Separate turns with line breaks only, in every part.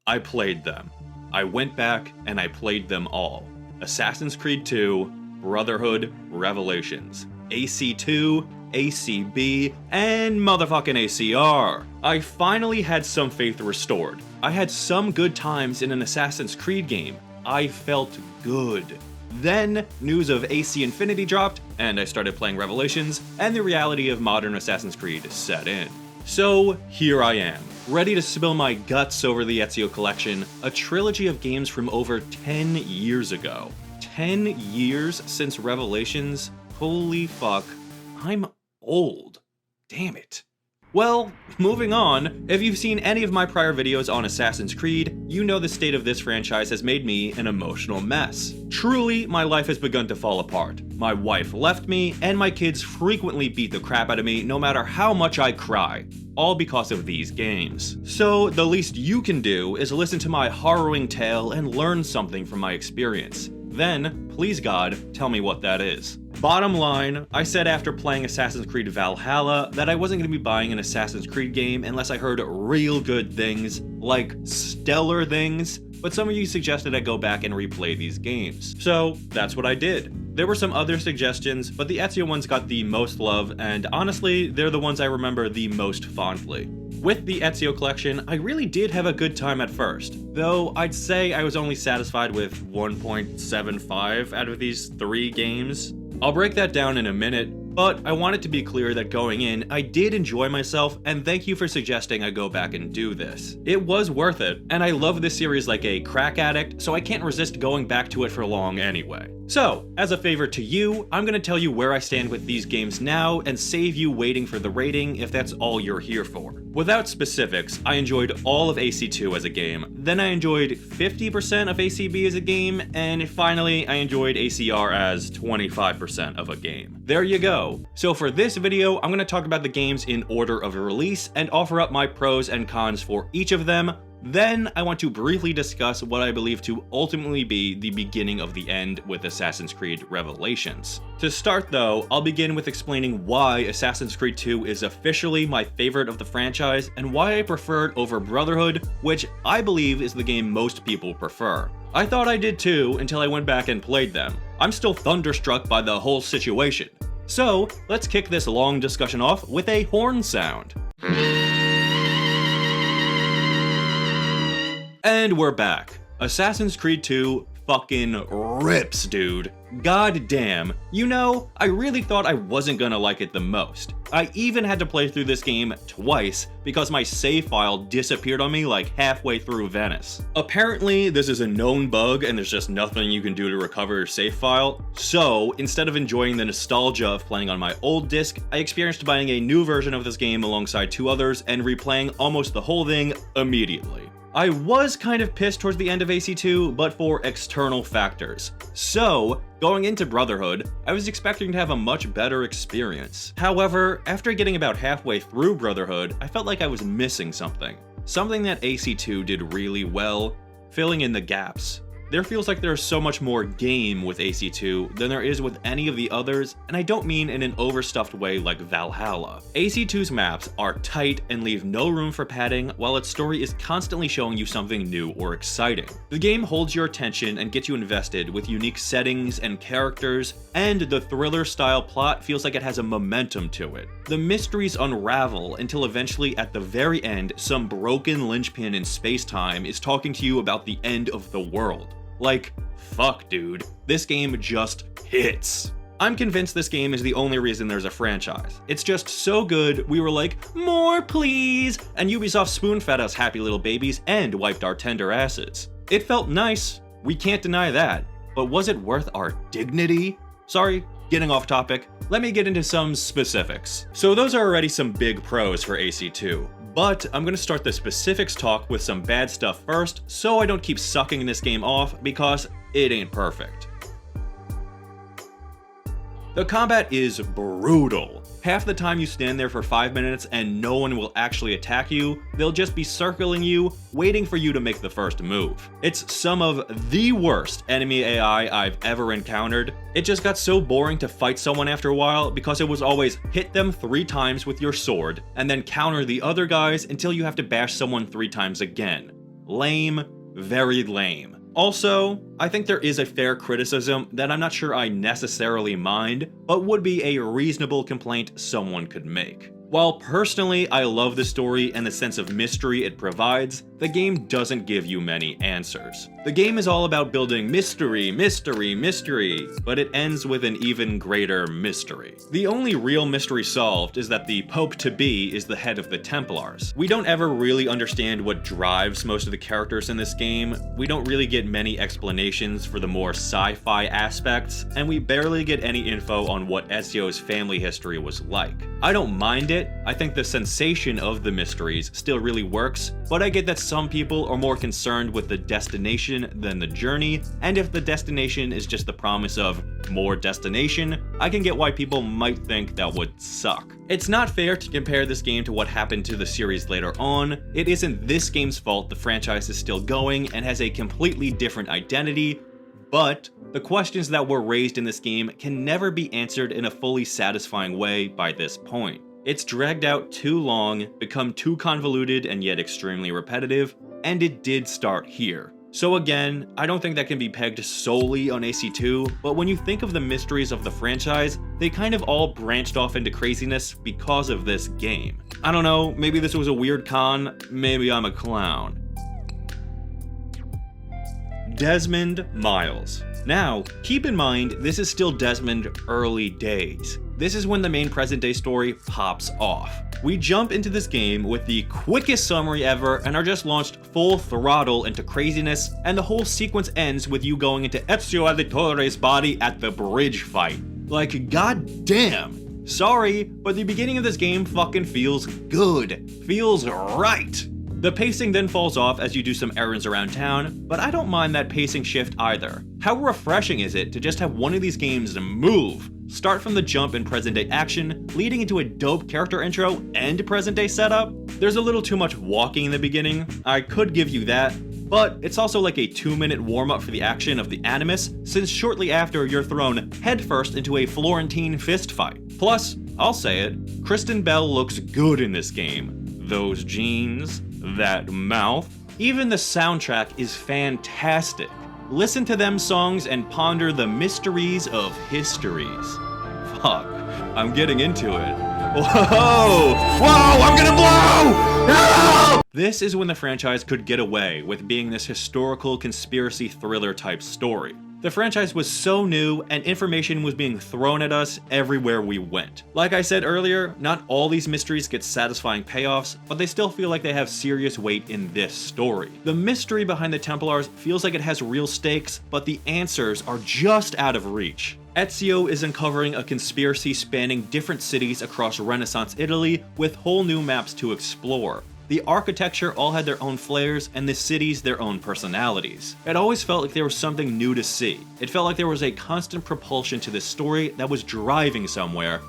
I played them. I went back and I played them all. Assassin's Creed 2, Brotherhood, Revelations, AC2, ACB, and motherfucking ACR. I finally had some faith restored. I had some good times in an Assassin's Creed game. I felt good. Then, news of AC Infinity dropped, and I started playing Revelations, and the reality of modern Assassin's Creed set in. So, here I am, ready to spill my guts over the Ezio collection, a trilogy of games from over 10 years ago. 10 years since Revelations? Holy fuck, I'm old. Damn it. Well, moving on, if you've seen any of my prior videos on Assassin's Creed, you know the state of this franchise has made me an emotional mess. Truly, my life has begun to fall apart. My wife left me, and my kids frequently beat the crap out of me no matter how much I cry. All because of these games. So, the least you can do is listen to my harrowing tale and learn something from my experience. Then, please God, tell me what that is. Bottom line, I said after playing Assassin's Creed Valhalla that I wasn't going to be buying an Assassin's Creed game unless I heard real good things, like stellar things, but some of you suggested I go back and replay these games. So that's what I did. There were some other suggestions, but the Ezio ones got the most love, and honestly, they're the ones I remember the most fondly. With the Ezio collection, I really did have a good time at first, though I'd say I was only satisfied with 1.75 out of these 3 games. I'll break that down in a minute, but I want it to be clear that going in, I did enjoy myself, and thank you for suggesting I go back and do this. It was worth it, and I love this series like a crack addict, so I can't resist going back to it for long anyway. So, as a favor to you, I'm gonna tell you where I stand with these games now and save you waiting for the rating if that's all you're here for. Without specifics, I enjoyed all of AC2 as a game, then I enjoyed 50% of ACB as a game, and finally I enjoyed ACR as 25% of a game. There you go. So for this video, I'm gonna talk about the games in order of release and offer up my pros and cons for each of them. Then, I want to briefly discuss what I believe to ultimately be the beginning of the end with Assassin's Creed Revelations. To start though, I'll begin with explaining why Assassin's Creed 2 is officially my favorite of the franchise and why I prefer it over Brotherhood, which I believe is the game most people prefer. I thought I did too until I went back and played them. I'm still thunderstruck by the whole situation. So, let's kick this long discussion off with a horn sound. And we're back. Assassin's Creed 2 fucking rips, dude. God damn. You know, I really thought I wasn't gonna like it the most. I even had to play through this game twice because my save file disappeared on me like halfway through Venice. Apparently, this is a known bug and there's just nothing you can do to recover your save file. So, instead of enjoying the nostalgia of playing on my old disc, I experienced buying a new version of this game alongside 2 others and replaying almost the whole thing immediately. I was kind of pissed towards the end of AC2, but for external factors. So, going into Brotherhood, I was expecting to have a much better experience. However, after getting about halfway through Brotherhood, I felt like I was missing something. Something that AC2 did really well, filling in the gaps. There feels like there's so much more game with AC2 than there is with any of the others, and I don't mean in an overstuffed way like Valhalla. AC2's maps are tight and leave no room for padding, while its story is constantly showing you something new or exciting. The game holds your attention and gets you invested with unique settings and characters, and the thriller-style plot feels like it has a momentum to it. The mysteries unravel until eventually at the very end, some broken linchpin in space-time is talking to you about the end of the world. Like, fuck dude, this game just hits. I'm convinced this game is the only reason there's a franchise. It's just so good, we were like, more please, and Ubisoft spoon-fed us happy little babies and wiped our tender asses. It felt nice, we can't deny that, but was it worth our dignity? Sorry, getting off topic, let me get into some specifics. So those are already some big pros for AC2. But I'm gonna start the specifics talk with some bad stuff first, so I don't keep sucking this game off, because it ain't perfect. The combat is brutal. Half the time you stand there for 5 minutes and no one will actually attack you, they'll just be circling you, waiting for you to make the first move. It's some of the worst enemy AI I've ever encountered. It just got so boring to fight someone after a while because it was always hit them 3 times with your sword, and then counter the other guys until you have to bash someone 3 times again. Lame, very lame. Also, I think there is a fair criticism that I'm not sure I necessarily mind, but would be a reasonable complaint someone could make. While personally I love the story and the sense of mystery it provides, the game doesn't give you many answers. The game is all about building mystery, mystery, mystery, but it ends with an even greater mystery. The only real mystery solved is that the Pope-to-be is the head of the Templars. We don't ever really understand what drives most of the characters in this game, we don't really get many explanations for the more sci-fi aspects, and we barely get any info on what Ezio's family history was like. I don't mind it, I think the sensation of the mysteries still really works, but I get that some people are more concerned with the destination than the journey, and if the destination is just the promise of more destination, I can get why people might think that would suck. It's not fair to compare this game to what happened to the series later on. It isn't this game's fault the franchise is still going and has a completely different identity, but the questions that were raised in this game can never be answered in a fully satisfying way by this point. It's dragged out too long, become too convoluted and yet extremely repetitive, and it did start here. So again, I don't think that can be pegged solely on AC2, but when you think of the mysteries of the franchise, they kind of all branched off into craziness because of this game. I don't know, maybe this was a weird con, maybe I'm a clown. Desmond Miles. Now, keep in mind, this is still Desmond early days. This is when the main present-day story pops off. We jump into this game with the quickest summary ever and are just launched full throttle into craziness, and the whole sequence ends with you going into Ezio Auditore's body at the bridge fight. Like, goddamn. Sorry, but the beginning of this game fucking feels good. Feels right. The pacing then falls off as you do some errands around town, but I don't mind that pacing shift either. How refreshing is it to just have one of these games move? Start from the jump in present-day action, leading into a dope character intro and present-day setup? There's a little too much walking in the beginning, I could give you that, but it's also like a 2-minute warm-up for the action of the Animus, since shortly after you're thrown headfirst into a Florentine fistfight. Plus, I'll say it, Kristen Bell looks good in this game. Those jeans, that mouth, even the soundtrack is fantastic. Listen to them songs and ponder the mysteries of histories. Fuck, I'm getting into it. Whoa! Whoa, I'm gonna blow! No! This is when the franchise could get away with being this historical conspiracy thriller type story. The franchise was so new, and information was being thrown at us everywhere we went. Like I said earlier, not all these mysteries get satisfying payoffs, but they still feel like they have serious weight in this story. The mystery behind the Templars feels like it has real stakes, but the answers are just out of reach. Ezio is uncovering a conspiracy spanning different cities across Renaissance Italy with whole new maps to explore. The architecture all had their own flares, and the cities their own personalities. It always felt like there was something new to see. It felt like there was a constant propulsion to this story that was driving somewhere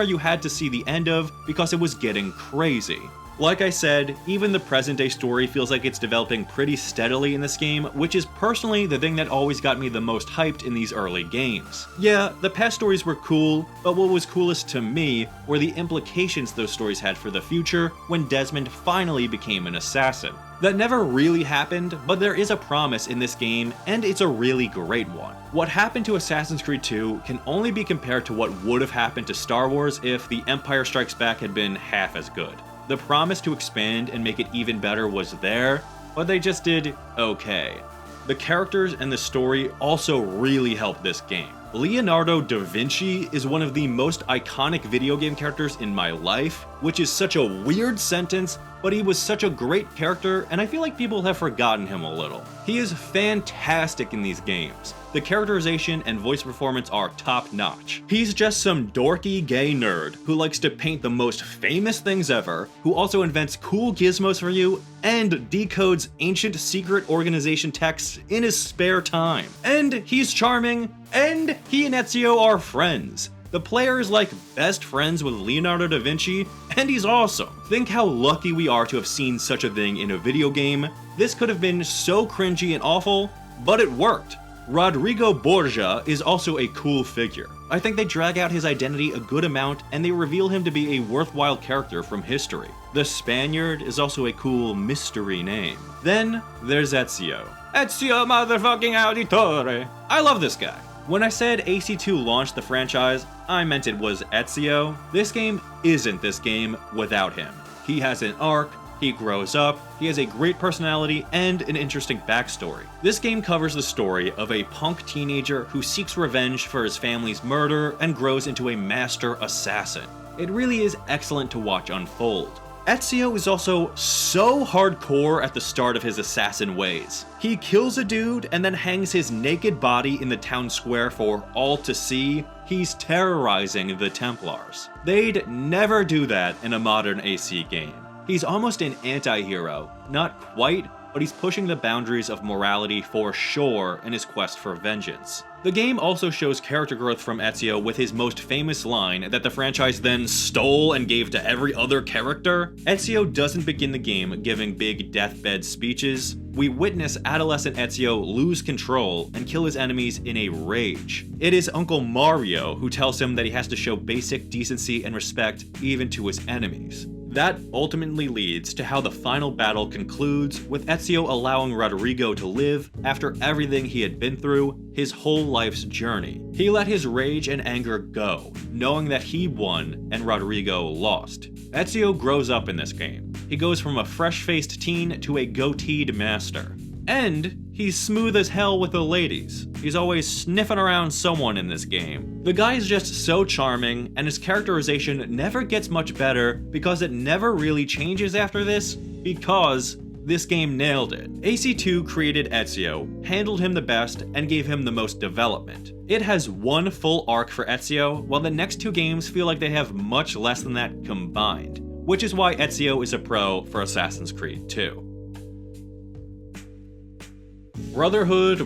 you had to see the end of because it was getting crazy. Like I said, even the present-day story feels like it's developing pretty steadily in this game, which is personally the thing that always got me the most hyped in these early games. Yeah, the past stories were cool, but what was coolest to me were the implications those stories had for the future when Desmond finally became an assassin. That never really happened, but there is a promise in this game, and it's a really great one. What happened to Assassin's Creed 2 can only be compared to what would have happened to Star Wars if The Empire Strikes Back had been half as good. The promise to expand and make it even better was there, but they just did okay. The characters and the story also really helped this game. Leonardo da Vinci is one of the most iconic video game characters in my life, which is such a weird sentence, but he was such a great character, and I feel like people have forgotten him a little. He is fantastic in these games. The characterization and voice performance are top-notch. He's just some dorky gay nerd who likes to paint the most famous things ever, who also invents cool gizmos for you, and decodes ancient secret organization texts in his spare time. And he's charming, and he and Ezio are friends. The player is like best friends with Leonardo da Vinci, and he's awesome. Think how lucky we are to have seen such a thing in a video game. This could have been so cringy and awful, but it worked. Rodrigo Borgia is also a cool figure. I think they drag out his identity a good amount and they reveal him to be a worthwhile character from history. The Spaniard is also a cool mystery name. Then there's Ezio. Ezio motherfucking Auditore. I love this guy. When I said AC2 launched the franchise, I meant it was Ezio. This game isn't this game without him. He has an arc, he grows up, he has a great personality, and an interesting backstory. This game covers the story of a punk teenager who seeks revenge for his family's murder and grows into a master assassin. It really is excellent to watch unfold. Ezio is also so hardcore at the start of his assassin ways. He kills a dude and then hangs his naked body in the town square for all to see. He's terrorizing the Templars. They'd never do that in a modern AC game. He's almost an anti-hero. Not quite, but he's pushing the boundaries of morality for sure in his quest for vengeance. The game also shows character growth from Ezio with his most famous line that the franchise then stole and gave to every other character. Ezio doesn't begin the game giving big deathbed speeches. We witness adolescent Ezio lose control and kill his enemies in a rage. It is Uncle Mario who tells him that he has to show basic decency and respect even to his enemies. That ultimately leads to how the final battle concludes, with Ezio allowing Rodrigo to live after everything he had been through, his whole life's journey. He let his rage and anger go, knowing that he won and Rodrigo lost. Ezio grows up in this game. He goes from a fresh-faced teen to a goateed master. And he's smooth as hell with the ladies. He's always sniffing around someone in this game. The guy is just so charming, and his characterization never gets much better because it never really changes after this, because this game nailed it. AC2 created Ezio, handled him the best, and gave him the most development. It has one full arc for Ezio, while the next two games feel like they have much less than that combined, which is why Ezio is a pro for Assassin's Creed 2. Brotherhood.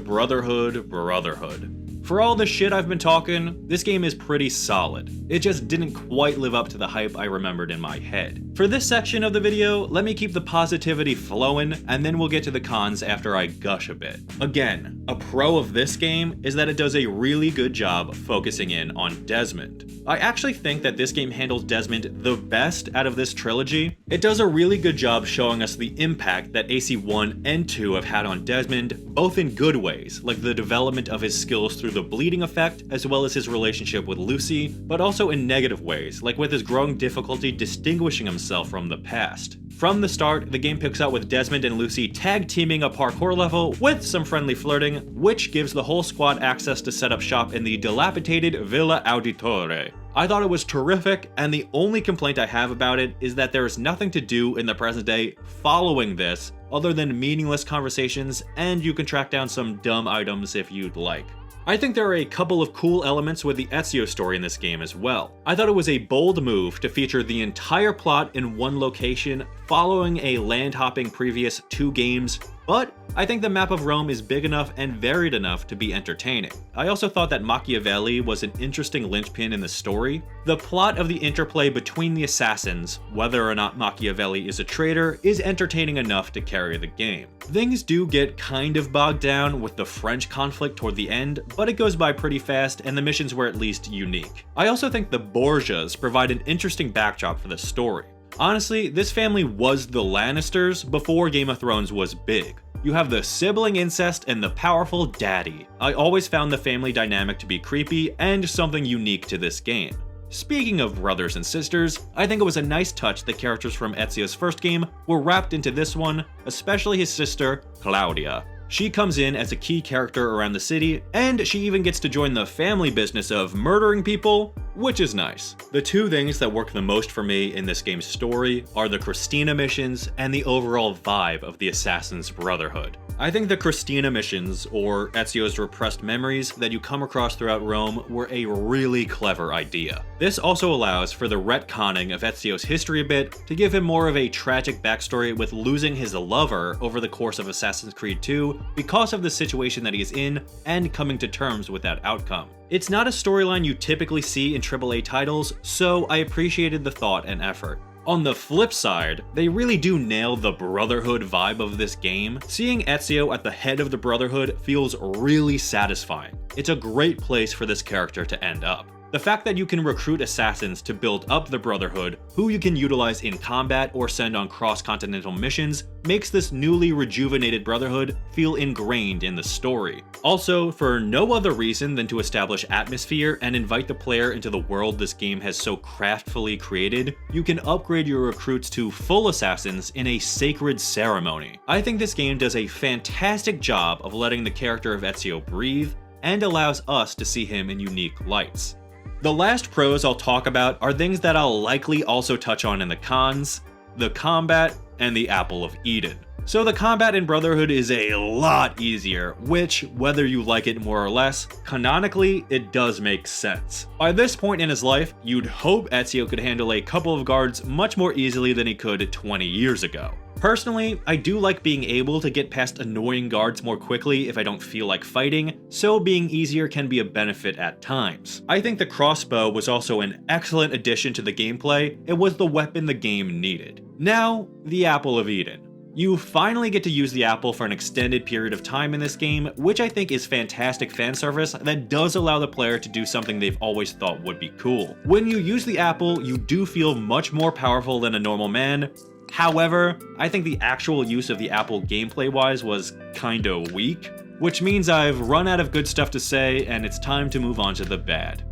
For all the shit I've been talking, this game is pretty solid. It just didn't quite live up to the hype I remembered in my head. For this section of the video, let me keep the positivity flowing, and then we'll get to the cons after I gush a bit. Again, a pro of this game is that it does a really good job focusing in on Desmond. I actually think that this game handles Desmond the best out of this trilogy. It does a really good job showing us the impact that AC1 and 2 have had on Desmond, both in good ways, like the development of his skills through the bleeding effect, as well as his relationship with Lucy, but also in negative ways, like with his growing difficulty distinguishing himself from the past. From the start, the game picks out with Desmond and Lucy tag teaming a parkour level with some friendly flirting, which gives the whole squad access to set up shop in the dilapidated Villa Auditore. I thought it was terrific, and the only complaint I have about it is that there is nothing to do in the present day following this other than meaningless conversations, and you can track down some dumb items if you'd like. I think there are a couple of cool elements with the Ezio story in this game as well. I thought it was a bold move to feature the entire plot in one location, following a land-hopping previous 2 games, but I think the map of Rome is big enough and varied enough to be entertaining. I also thought that Machiavelli was an interesting linchpin in the story. The plot of the interplay between the assassins, whether or not Machiavelli is a traitor, is entertaining enough to carry the game. Things do get kind of bogged down with the French conflict toward the end, but it goes by pretty fast and the missions were at least unique. I also think the Borgias provide an interesting backdrop for the story. Honestly, this family was the Lannisters before Game of Thrones was big. You have the sibling incest and the powerful daddy. I always found the family dynamic to be creepy and something unique to this game. Speaking of brothers and sisters, I think it was a nice touch that characters from Ezio's first game were wrapped into this one, especially his sister, Claudia. She comes in as a key character around the city, and she even gets to join the family business of murdering people, which is nice. The two things that work the most for me in this game's story are the Christina missions and the overall vibe of the Assassin's Brotherhood. I think the Christina missions, or Ezio's repressed memories that you come across throughout Rome, were a really clever idea. This also allows for the retconning of Ezio's history a bit to give him more of a tragic backstory with losing his lover over the course of Assassin's Creed 2 because of the situation that he is in and coming to terms with that outcome. It's not a storyline you typically see in AAA titles, so I appreciated the thought and effort. On the flip side, they really do nail the Brotherhood vibe of this game. Seeing Ezio at the head of the Brotherhood feels really satisfying. It's a great place for this character to end up. The fact that you can recruit assassins to build up the Brotherhood, who you can utilize in combat or send on cross-continental missions, makes this newly rejuvenated Brotherhood feel ingrained in the story. Also, for no other reason than to establish atmosphere and invite the player into the world this game has so craftfully created, you can upgrade your recruits to full assassins in a sacred ceremony. I think this game does a fantastic job of letting the character of Ezio breathe, and allows us to see him in unique lights. The last pros I'll talk about are things that I'll likely also touch on in the cons: the combat and the Apple of Eden. So the combat in Brotherhood is a lot easier, which, whether you like it more or less, canonically it does make sense. By this point in his life, you'd hope Ezio could handle a couple of guards much more easily than he could 20 years ago. Personally, I do like being able to get past annoying guards more quickly if I don't feel like fighting, so being easier can be a benefit at times. I think the crossbow was also an excellent addition to the gameplay. It was the weapon the game needed. Now, the Apple of Eden. You finally get to use the apple for an extended period of time in this game, which I think is fantastic fan service that does allow the player to do something they've always thought would be cool. When you use the apple, you do feel much more powerful than a normal man. However, I think the actual use of the apple gameplay-wise was kinda weak, which means I've run out of good stuff to say and it's time to move on to the bad.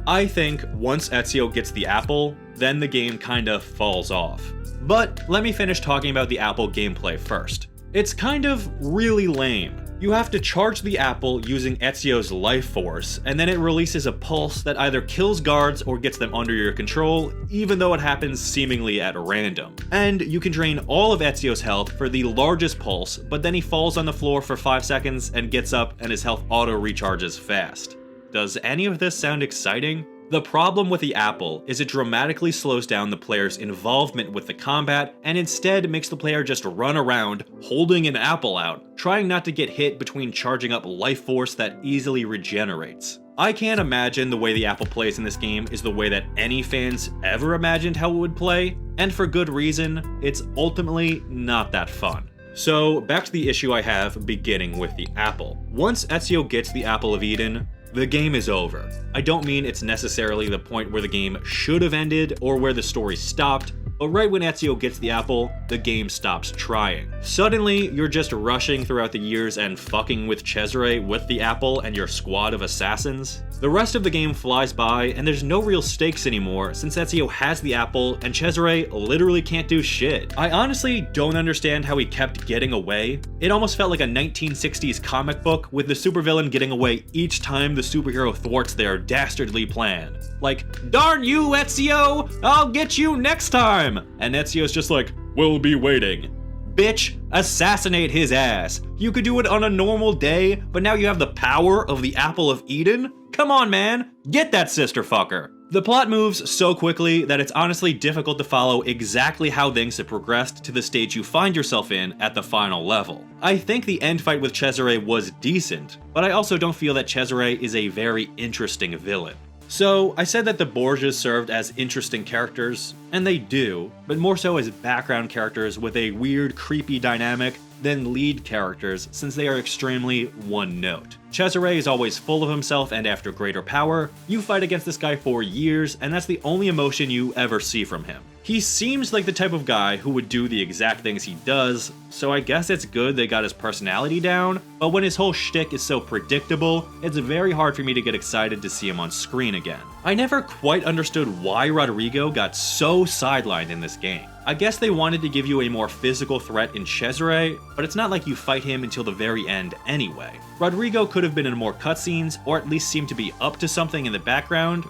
I think once Ezio gets the apple, then the game kinda falls off. But let me finish talking about the apple gameplay first. It's kind of really lame. You have to charge the apple using Ezio's life force, and then it releases a pulse that either kills guards or gets them under your control, even though it happens seemingly at random. And you can drain all of Ezio's health for the largest pulse, but then he falls on the floor for 5 seconds and gets up and his health auto-recharges fast. Does any of this sound exciting? The problem with the apple is it dramatically slows down the player's involvement with the combat and instead makes the player just run around holding an apple out, trying not to get hit between charging up life force that easily regenerates. I can't imagine the way the apple plays in this game is the way that any fans ever imagined how it would play, and for good reason. It's ultimately not that fun. So back to the issue I have beginning with the apple. Once Ezio gets the Apple of Eden, the game is over. I don't mean it's necessarily the point where the game should have ended or where the story stopped, but right when Ezio gets the apple, the game stops trying. Suddenly, you're just rushing throughout the years and fucking with Cesare with the apple and your squad of assassins. The rest of the game flies by and there's no real stakes anymore since Ezio has the apple and Cesare literally can't do shit. I honestly don't understand how he kept getting away. It almost felt like a 1960s comic book with the supervillain getting away each time the superhero thwarts their dastardly plan. Like, darn you, Ezio! I'll get you next time! And Ezio's just like, we'll be waiting. Bitch, assassinate his ass. You could do it on a normal day, but now you have the power of the Apple of Eden? Come on, man, get that sister fucker. The plot moves so quickly that it's honestly difficult to follow exactly how things have progressed to the stage you find yourself in at the final level. I think the end fight with Cesare was decent, but I also don't feel that Cesare is a very interesting villain. So, I said that the Borgias served as interesting characters, and they do, but more so as background characters with a weird, creepy dynamic than lead characters since they are extremely one-note. Cesare is always full of himself and after greater power. You fight against this guy for years, and that's the only emotion you ever see from him. He seems like the type of guy who would do the exact things he does, so I guess it's good they got his personality down, but when his whole shtick is so predictable, it's very hard for me to get excited to see him on screen again. I never quite understood why Rodrigo got so sidelined in this game. I guess they wanted to give you a more physical threat in Cesare, but it's not like you fight him until the very end anyway. Rodrigo could have been in more cutscenes, or at least seemed to be up to something in the background,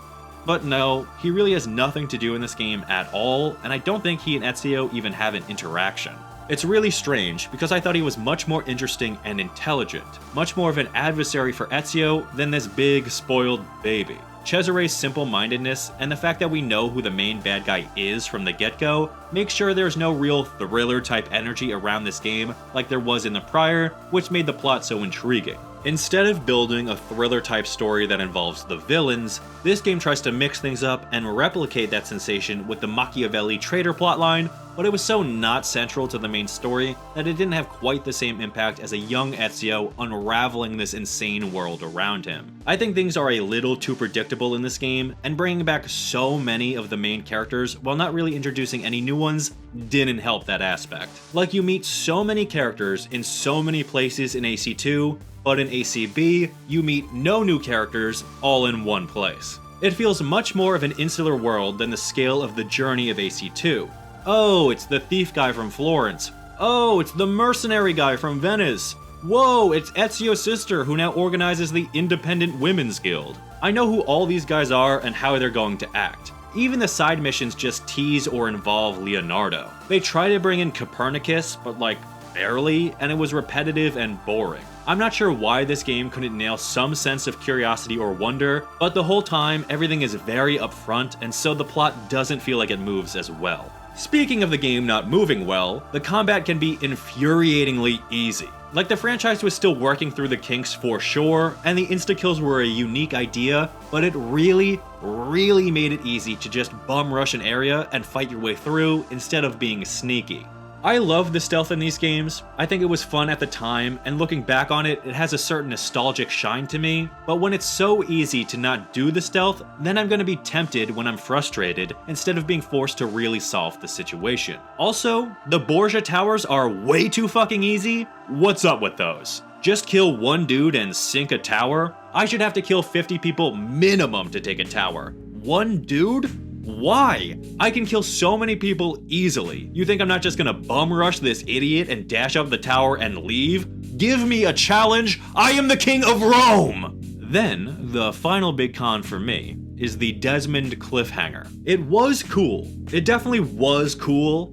but no, he really has nothing to do in this game at all, and I don't think he and Ezio even have an interaction. It's really strange, because I thought he was much more interesting and intelligent, much more of an adversary for Ezio than this big, spoiled baby. Cesare's simple-mindedness and the fact that we know who the main bad guy is from the get-go makes sure there's no real thriller-type energy around this game like there was in the prior, which made the plot so intriguing. Instead of building a thriller-type story that involves the villains, this game tries to mix things up and replicate that sensation with the Machiavelli traitor plotline, but it was so not central to the main story that it didn't have quite the same impact as a young Ezio unraveling this insane world around him. I think things are a little too predictable in this game, and bringing back so many of the main characters while not really introducing any new ones didn't help that aspect. Like, you meet so many characters in so many places in AC2, but in ACB, you meet no new characters all in one place. It feels much more of an insular world than the scale of the journey of AC2. Oh, it's the thief guy from Florence. Oh, it's the mercenary guy from Venice. Whoa, it's Ezio's sister who now organizes the Independent Women's Guild. I know who all these guys are and how they're going to act. Even the side missions just tease or involve Leonardo. They try to bring in Copernicus, but like barely, and it was repetitive and boring. I'm not sure why this game couldn't nail some sense of curiosity or wonder, but the whole time everything is very upfront, and so the plot doesn't feel like it moves as well. Speaking of the game not moving well, the combat can be infuriatingly easy. Like, the franchise was still working through the kinks for sure, and the insta-kills were a unique idea, but it really made it easy to just bum rush an area and fight your way through instead of being sneaky. I love the stealth in these games. I think it was fun at the time, and looking back on it, it has a certain nostalgic shine to me, but when it's so easy to not do the stealth, then I'm gonna be tempted when I'm frustrated instead of being forced to really solve the situation. Also, the Borgia towers are way too fucking easy. What's up with those? Just kill one dude and sink a tower? I should have to kill 50 people minimum to take a tower. One dude? Why? I can kill so many people easily. You think I'm not just gonna bum rush this idiot and dash up the tower and leave? Give me a challenge! I am the king of Rome! Then, the final big con for me is the Desmond cliffhanger. It was cool. It definitely was cool.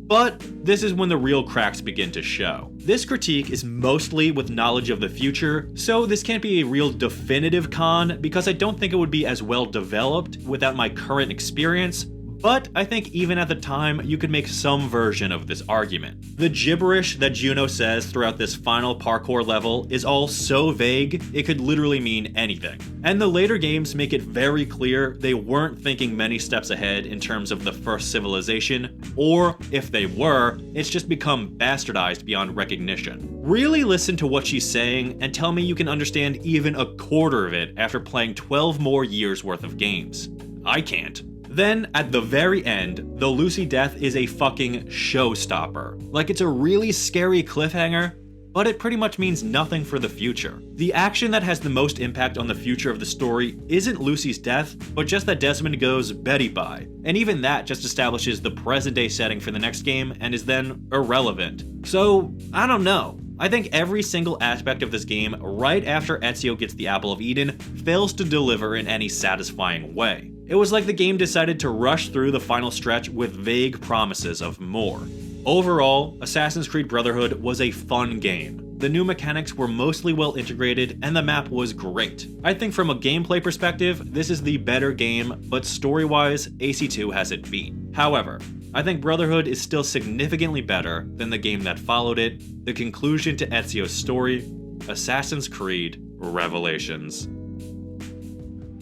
But this is when the real cracks begin to show. This critique is mostly with knowledge of the future, so this can't be a real definitive con because I don't think it would be as well developed without my current experience, but I think even at the time, you could make some version of this argument. The gibberish that Juno says throughout this final parkour level is all so vague, it could literally mean anything. And the later games make it very clear they weren't thinking many steps ahead in terms of the first civilization, or if they were, it's just become bastardized beyond recognition. Really listen to what she's saying and tell me you can understand even a quarter of it after playing 12 more years worth of games. I can't. Then, at the very end, the Lucy death is a fucking showstopper. Like, it's a really scary cliffhanger, but it pretty much means nothing for the future. The action that has the most impact on the future of the story isn't Lucy's death, but just that Desmond goes Betty bye. And even that just establishes the present day setting for the next game and is then irrelevant. So, I don't know. I think every single aspect of this game, right after Ezio gets the Apple of Eden, fails to deliver in any satisfying way. It was like the game decided to rush through the final stretch with vague promises of more. Overall, Assassin's Creed Brotherhood was a fun game. The new mechanics were mostly well integrated, and the map was great. I think from a gameplay perspective, this is the better game, but story-wise, AC2 has it beat. However, I think Brotherhood is still significantly better than the game that followed it, the conclusion to Ezio's story, Assassin's Creed Revelations.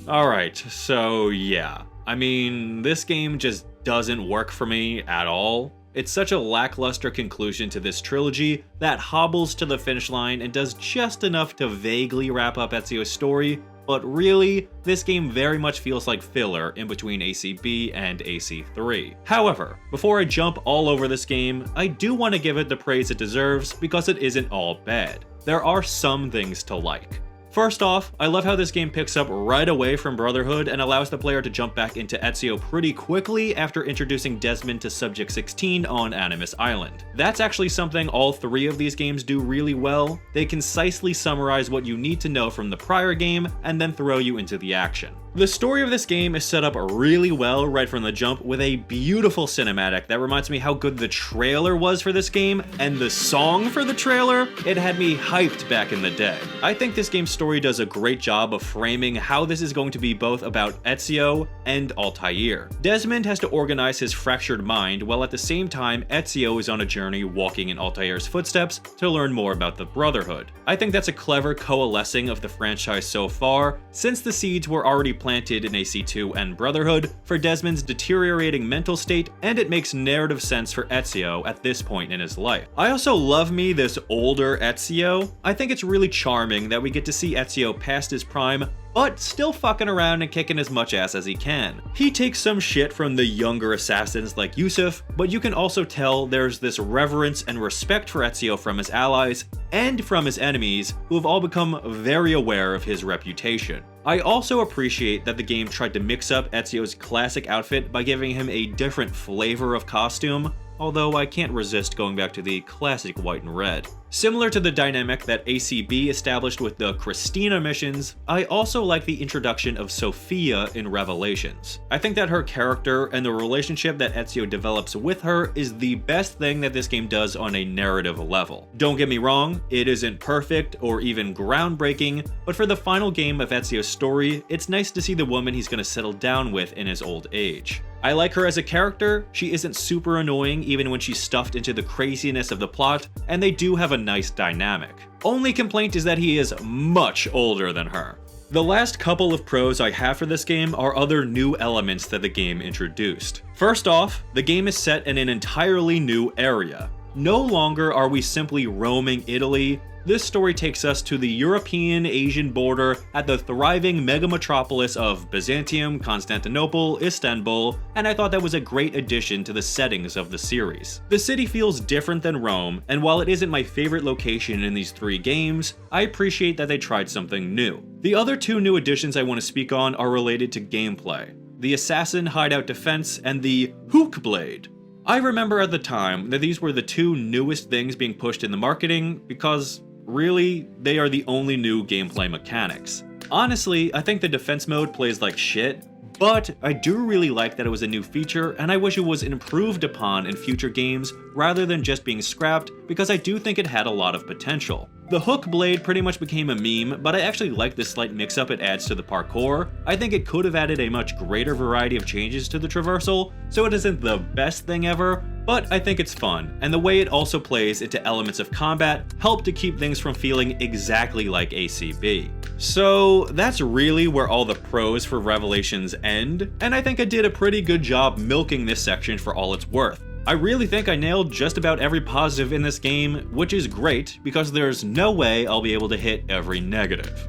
Alright, so yeah. I mean, this game just doesn't work for me at all. It's such a lackluster conclusion to this trilogy that hobbles to the finish line and does just enough to vaguely wrap up Ezio's story, but really, this game very much feels like filler in between ACB and AC3. However, before I jump all over this game, I do want to give it the praise it deserves because it isn't all bad. There are some things to like. First off, I love how this game picks up right away from Brotherhood and allows the player to jump back into Ezio pretty quickly after introducing Desmond to Subject 16 on Animus Island. That's actually something all three of these games do really well. They concisely summarize what you need to know from the prior game and then throw you into the action. The story of this game is set up really well right from the jump with a beautiful cinematic that reminds me how good the trailer was for this game, and the song for the trailer, it had me hyped back in the day. I think this game's story does a great job of framing how this is going to be both about Ezio and Altair. Desmond has to organize his fractured mind while at the same time Ezio is on a journey walking in Altair's footsteps to learn more about the Brotherhood. I think that's a clever coalescing of the franchise so far, since the seeds were already planted in AC2 and Brotherhood for Desmond's deteriorating mental state, and it makes narrative sense for Ezio at this point in his life. I also love me this older Ezio. I think it's really charming that we get to see Ezio past his prime, but still fucking around and kicking as much ass as he can. He takes some shit from the younger assassins like Yusuf, but you can also tell there's this reverence and respect for Ezio from his allies and from his enemies, who have all become very aware of his reputation. I also appreciate that the game tried to mix up Ezio's classic outfit by giving him a different flavor of costume, although I can't resist going back to the classic white and red. Similar to the dynamic that ACB established with the Christina missions, I also like the introduction of Sophia in Revelations. I think that her character and the relationship that Ezio develops with her is the best thing that this game does on a narrative level. Don't get me wrong, it isn't perfect or even groundbreaking, but for the final game of Ezio's story, it's nice to see the woman he's gonna settle down with in his old age. I like her as a character. She isn't super annoying even when she's stuffed into the craziness of the plot, and they do have a nice dynamic. Only complaint is that he is much older than her. The last couple of pros I have for this game are other new elements that the game introduced. First off, the game is set in an entirely new area. No longer are we simply roaming Italy. This story takes us to the European-Asian border at the thriving mega-metropolis of Byzantium, Constantinople, Istanbul, and I thought that was a great addition to the settings of the series. The city feels different than Rome, and while it isn't my favorite location in these three games, I appreciate that they tried something new. The other two new additions I want to speak on are related to gameplay: the Assassin Hideout Defense and the Hook Blade. I remember at the time that these were the two newest things being pushed in the marketing because really, they are the only new gameplay mechanics. Honestly, I think the defense mode plays like shit, but I do really like that it was a new feature, and I wish it was improved upon in future games rather than just being scrapped, because I do think it had a lot of potential. The hook blade pretty much became a meme, but I actually like the slight mix-up it adds to the parkour. I think it could have added a much greater variety of changes to the traversal, so it isn't the best thing ever, but I think it's fun, and the way it also plays into elements of combat help to keep things from feeling exactly like ACB. So that's really where all the pros for Revelations end, and I think I did a pretty good job milking this section for all it's worth. I really think I nailed just about every positive in this game, which is great because there's no way I'll be able to hit every negative.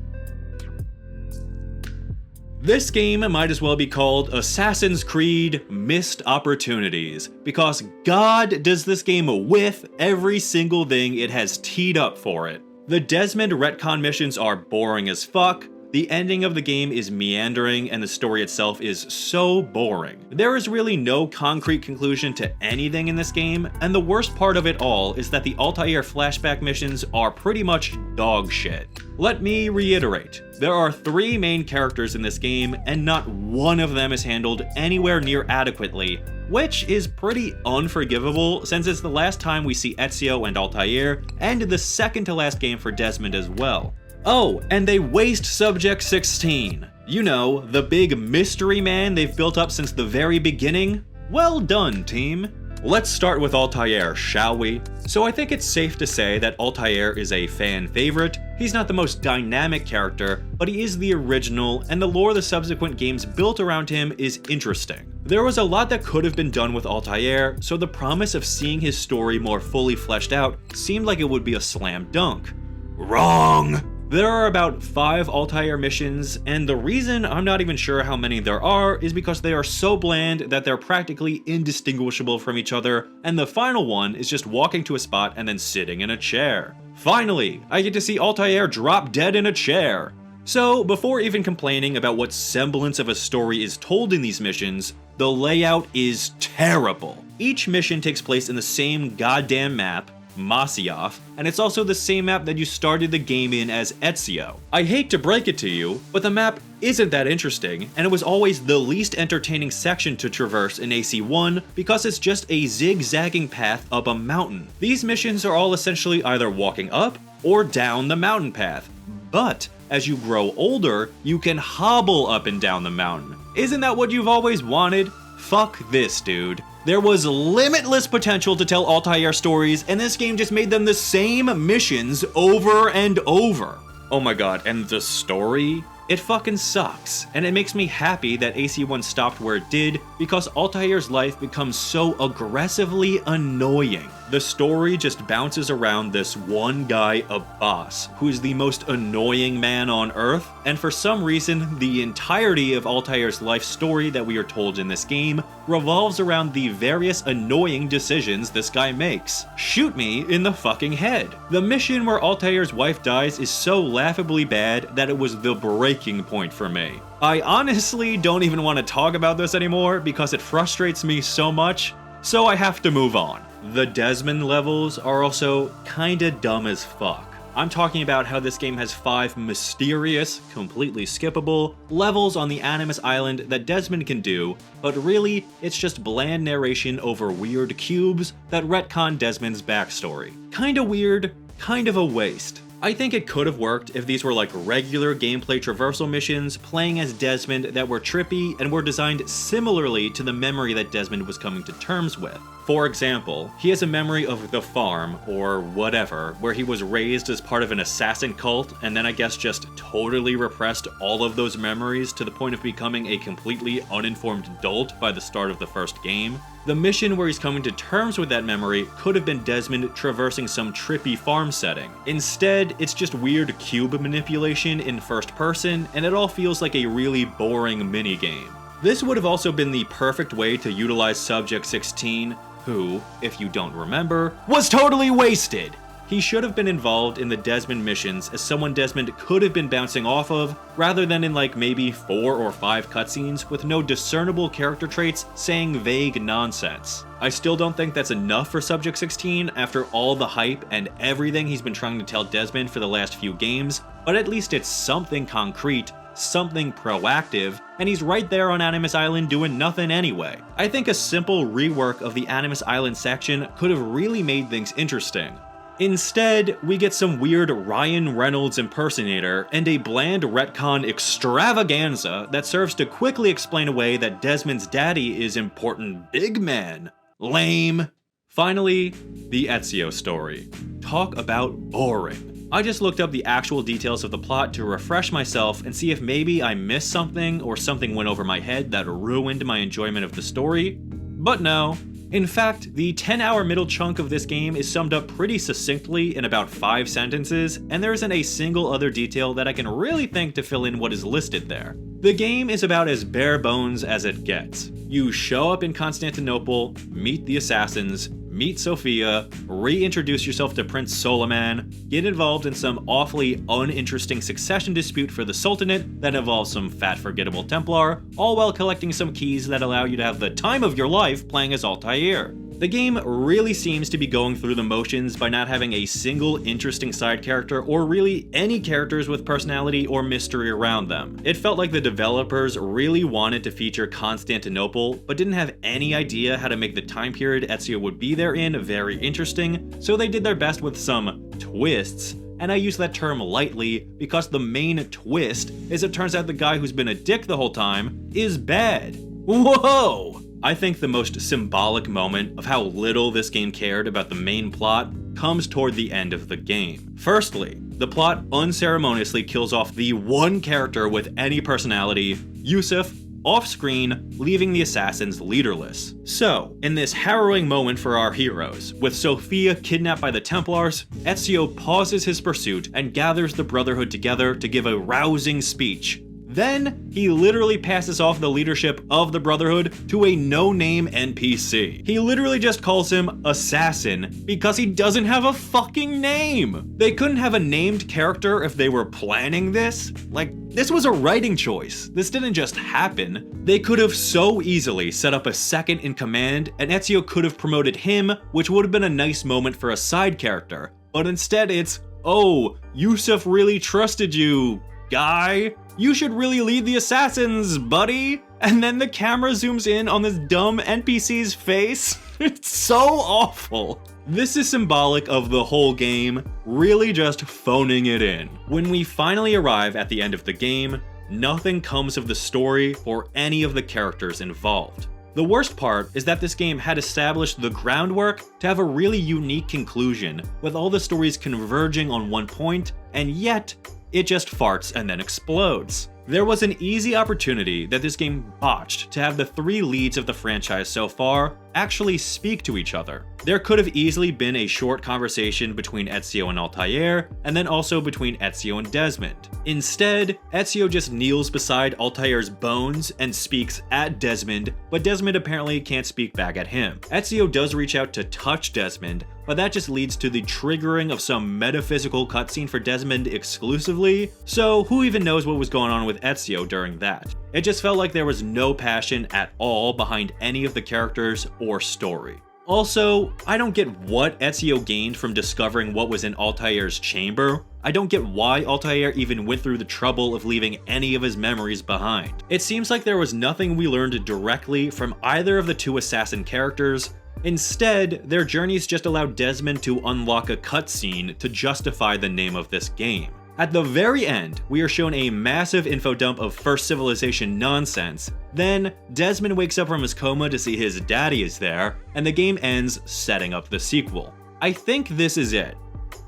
This game might as well be called Assassin's Creed Missed Opportunities, because God does this game whiff every single thing it has teed up for it. The Desmond retcon missions are boring as fuck, the ending of the game is meandering, and the story itself is so boring. There is really no concrete conclusion to anything in this game, and the worst part of it all is that the Altair flashback missions are pretty much dog shit. Let me reiterate, there are 3 main characters in this game, and not one of them is handled anywhere near adequately, which is pretty unforgivable since it's the last time we see Ezio and Altair, and the second to last game for Desmond as well. Oh, and they waste Subject 16. You know, the big mystery man they've built up since the very beginning. Well done, team. Let's start with Altair, shall we? So I think it's safe to say that Altair is a fan favorite. He's not the most dynamic character, but he is the original, and the lore the subsequent games built around him is interesting. There was a lot that could have been done with Altair, so the promise of seeing his story more fully fleshed out seemed like it would be a slam dunk. Wrong! There are about 5 Altair missions, and the reason I'm not even sure how many there are is because they are so bland that they're practically indistinguishable from each other, and the final one is just walking to a spot and then sitting in a chair. Finally, I get to see Altair drop dead in a chair! So, before even complaining about what semblance of a story is told in these missions, the layout is terrible. Each mission takes place in the same goddamn map. Masyaf, and it's also the same map that you started the game in as Ezio. I hate to break it to you, but the map isn't that interesting, and it was always the least entertaining section to traverse in AC1 because it's just a zigzagging path up a mountain. These missions are all essentially either walking up or down the mountain path, but as you grow older, you can hobble up and down the mountain. Isn't that what you've always wanted? Fuck this, dude. There was limitless potential to tell Altair stories, and this game just made them the same missions over and over. Oh my god, and the story? It fucking sucks, and it makes me happy that AC1 stopped where it did because Altair's life becomes so aggressively annoying. The story just bounces around this one guy, a boss, who's the most annoying man on Earth, and for some reason, the entirety of Altair's life story that we are told in this game revolves around the various annoying decisions this guy makes. Shoot me in the fucking head. The mission where Altair's wife dies is so laughably bad that it was the breaking point for me. I honestly don't even want to talk about this anymore because it frustrates me so much, so I have to move on. The Desmond levels are also kinda dumb as fuck. I'm talking about how this game has 5 mysterious, completely skippable levels on the Animus Island that Desmond can do, but really, it's just bland narration over weird cubes that retcon Desmond's backstory. Kinda weird, kind of a waste. I think it could have worked if these were like regular gameplay traversal missions playing as Desmond that were trippy and were designed similarly to the memory that Desmond was coming to terms with. For example, he has a memory of the farm, or whatever, where he was raised as part of an assassin cult and then I guess just totally repressed all of those memories to the point of becoming a completely uninformed adult by the start of the first game. The mission where he's coming to terms with that memory could have been Desmond traversing some trippy farm setting. Instead, it's just weird cube manipulation in first person, and it all feels like a really boring minigame. This would have also been the perfect way to utilize Subject 16, who, if you don't remember, was totally wasted! He should have been involved in the Desmond missions as someone Desmond could have been bouncing off of, rather than in like maybe 4 or 5 cutscenes with no discernible character traits saying vague nonsense. I still don't think that's enough for Subject 16 after all the hype and everything he's been trying to tell Desmond for the last few games, but at least it's something concrete, something proactive, and he's right there on Animus Island doing nothing anyway. I think a simple rework of the Animus Island section could have really made things interesting. Instead, we get some weird Ryan Reynolds impersonator and a bland retcon extravaganza that serves to quickly explain away that Desmond's daddy is important big man. Lame. Finally, the Ezio story. Talk about boring. I just looked up the actual details of the plot to refresh myself and see if maybe I missed something or something went over my head that ruined my enjoyment of the story, but no. In fact, the 10-hour middle chunk of this game is summed up pretty succinctly in about 5 sentences, and there isn't a single other detail that I can really think to fill in what is listed there. The game is about as bare bones as it gets. You show up in Constantinople, meet the assassins, meet Sophia, reintroduce yourself to Prince Soliman, get involved in some awfully uninteresting succession dispute for the Sultanate that involves some fat forgettable Templar, all while collecting some keys that allow you to have the time of your life playing as Altair. The game really seems to be going through the motions by not having a single interesting side character or really any characters with personality or mystery around them. It felt like the developers really wanted to feature Constantinople, but didn't have any idea how to make the time period Ezio would be there in very interesting, so they did their best with some twists. And I use that term lightly because the main twist is it turns out the guy who's been a dick the whole time is bad. Whoa! I think the most symbolic moment of how little this game cared about the main plot comes toward the end of the game. Firstly, the plot unceremoniously kills off the one character with any personality, Yusuf, off-screen, leaving the assassins leaderless. So, in this harrowing moment for our heroes, with Sophia kidnapped by the Templars, Ezio pauses his pursuit and gathers the Brotherhood together to give a rousing speech. Then, he literally passes off the leadership of the Brotherhood to a no-name NPC. He literally just calls him Assassin because he doesn't have a fucking name! They couldn't have a named character if they were planning this? Like, This was a writing choice. This didn't just happen. They could have so easily set up a second in command, and Ezio could have promoted him, which would have been a nice moment for a side character. But instead it's, oh, Yusuf really trusted you, guy. You should really lead the assassins, buddy. And then the camera zooms in on this dumb NPC's face. It's so awful. This is symbolic of the whole game, really just phoning it in. When we finally arrive at the end of the game, nothing comes of the story or any of the characters involved. The worst part is that this game had established the groundwork to have a really unique conclusion, with all the stories converging on one point, and yet it just farts and then explodes. There was an easy opportunity that this game botched to have the three leads of the franchise so far actually speak to each other. There could have easily been a short conversation between Ezio and Altair, and then also between Ezio and Desmond. Instead, Ezio just kneels beside Altair's bones and speaks at Desmond, but Desmond apparently can't speak back at him. Ezio does reach out to touch Desmond, but that just leads to the triggering of some metaphysical cutscene for Desmond exclusively, so who even knows what was going on with Ezio during that? It just felt like there was no passion at all behind any of the characters or story. Also, I don't get what Ezio gained from discovering what was in Altair's chamber. I don't get why Altair even went through the trouble of leaving any of his memories behind. It seems like there was nothing we learned directly from either of the two assassin characters. Instead, their journeys just allowed Desmond to unlock a cutscene to justify the name of this game. At the very end, we are shown a massive info dump of First Civilization nonsense. Then, Desmond wakes up from his coma to see his daddy is there, and the game ends setting up the sequel. I think this is it.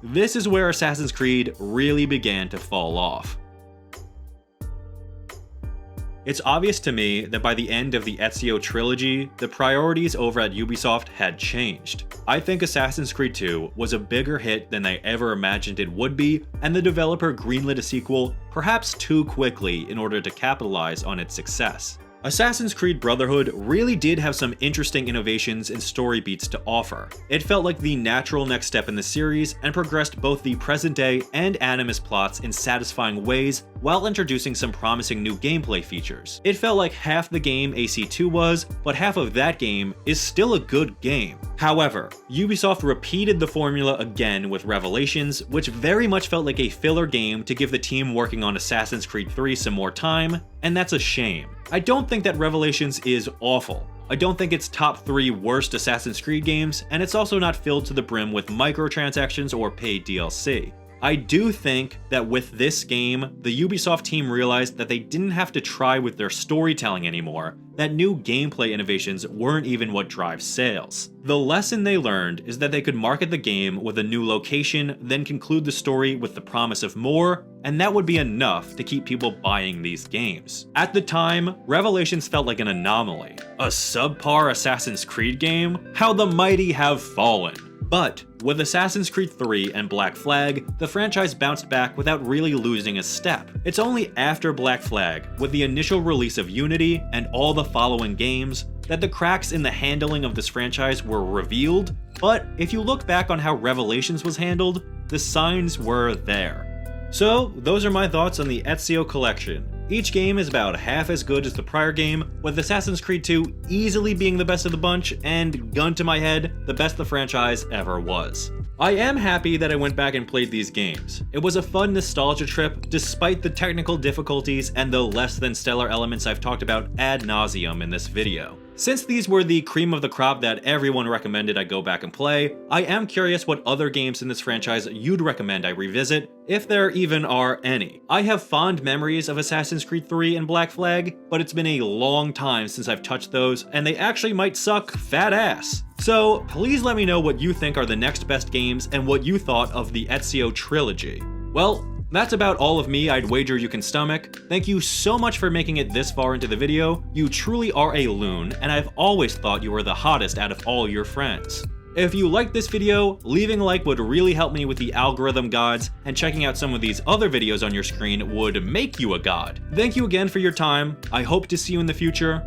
This is where Assassin's Creed really began to fall off. It's obvious to me that by the end of the Ezio Trilogy, the priorities over at Ubisoft had changed. I think Assassin's Creed 2 was a bigger hit than they ever imagined it would be, and the developer greenlit a sequel perhaps too quickly in order to capitalize on its success. Assassin's Creed Brotherhood really did have some interesting innovations and story beats to offer. It felt like the natural next step in the series and progressed both the present day and Animus plots in satisfying ways while introducing some promising new gameplay features. It felt like half the game AC2 was, but half of that game is still a good game. However, Ubisoft repeated the formula again with Revelations, which very much felt like a filler game to give the team working on Assassin's Creed 3 some more time, and that's a shame. I don't think that Revelations is awful. I don't think it's top 3 worst Assassin's Creed games, and it's also not filled to the brim with microtransactions or paid DLC. I do think that with this game, the Ubisoft team realized that they didn't have to try with their storytelling anymore, that new gameplay innovations weren't even what drives sales. The lesson they learned is that they could market the game with a new location, then conclude the story with the promise of more, and that would be enough to keep people buying these games. At the time, Revelations felt like an anomaly. A subpar Assassin's Creed game? How the mighty have fallen. But with Assassin's Creed 3 and Black Flag, the franchise bounced back without really losing a step. It's only after Black Flag, with the initial release of Unity and all the following games, that the cracks in the handling of this franchise were revealed, but if you look back on how Revelations was handled, the signs were there. So, those are my thoughts on the Ezio collection. Each game is about half as good as the prior game, with Assassin's Creed 2 easily being the best of the bunch, and gun to my head, the best the franchise ever was. I am happy that I went back and played these games. It was a fun nostalgia trip, despite the technical difficulties and the less than stellar elements I've talked about ad nauseum in this video. Since these were the cream of the crop that everyone recommended I go back and play, I am curious what other games in this franchise you'd recommend I revisit, if there even are any. I have fond memories of Assassin's Creed 3 and Black Flag, but it's been a long time since I've touched those, and they actually might suck fat ass. So please let me know what you think are the next best games and what you thought of the Ezio Trilogy. Well, that's about all of me I'd wager you can stomach. Thank you so much for making it this far into the video. You truly are a loon, and I've always thought you were the hottest out of all your friends. If you liked this video, leaving a like would really help me with the algorithm gods, and checking out some of these other videos on your screen would make you a god. Thank you again for your time. I hope to see you in the future.